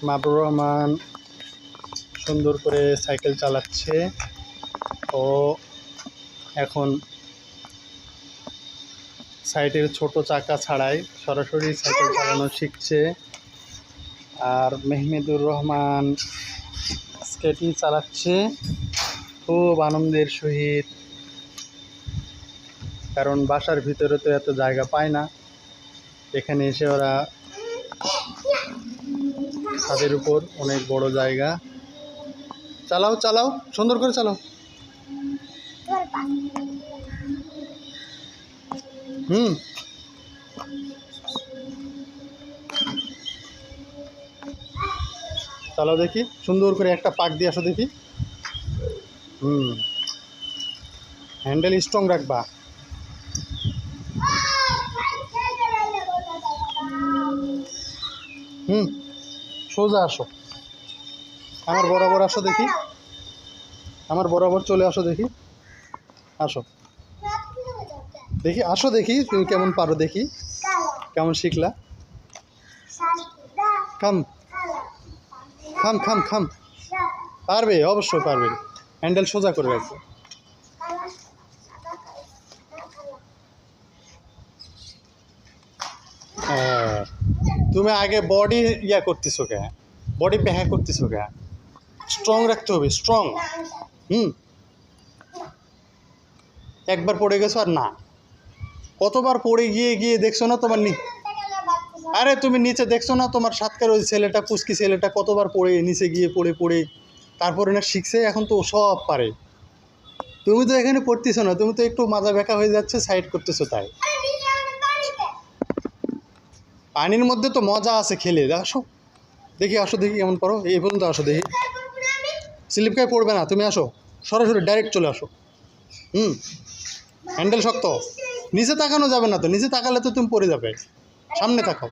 মাহবুবুর রহমান সুন্দর করে সাইকেল চালাচ্ছে। ও এখন সাইডের ছোট চাকা ছাড়াই সরাসরি সাইকেল চালানো শিখছে। আর মেহমেদুর রহমান স্কেটিং চালাচ্ছে খুব আনন্দের সহিত, কারণ বাসার ভিতরে তো এত জায়গা পায় না। এখানে এসে ওরা ছাদের উপর অনেক বড় জায়গা। চালাও চালাও, সুন্দর করে চালাও। চালাও দেখি, সুন্দর করে একটা পাক দিয়ে আসো দেখি। হ্যান্ডেল স্ট্রং রাখবা। সোজা আসো, আমার বরাবর আসো দেখি, আমার বরাবর চলে আসো দেখি, আসো দেখি, আসো দেখি তুমি কেমন পারো, দেখি কেমন শিখলা। খাম খাম খাম খাম, পারবে, অবশ্যই পারবে। হ্যান্ডেল সোজা করে রাখবে। তুমি আগে বডি করতেছো কে, বডি ব্যাহা করতেছো কে? স্ট্রং রাখতে হবে, স্ট্রং। একবার পড়ে গেছো আর না, কতবার পড়ে গিয়ে গিয়ে দেখছো না তোমার আরে তুমি নিচে দেখছো না তোমার সাতকার ওই ছেলেটা, পুচকি ছেলেটা কতবার পড়ে নিচে গিয়ে পড়ে পড়ে তারপরে না শিখছে, এখন তো সব পারে। তুমি তো এখানে পড়তেছো না, তুমি তো একটু মাজা ব্যাকা হয়ে যাচ্ছে, সাইড করতেছো। তাই পানির মধ্যে তো মজা আছে, খেলে আসো দেখি, আসো দেখি কেমন পারো। এই পর্যন্ত আসো দেখি, স্লিপ খাই পড়বে না, তুমি আসো সরাসরি ডাইরেক্ট চলে আসো। হ্যান্ডেল শক্ত, নিচে তাকানো যাবে না তো, নিচে তাকালে তো তুমি পড়ে যাবে, সামনে তাকাও।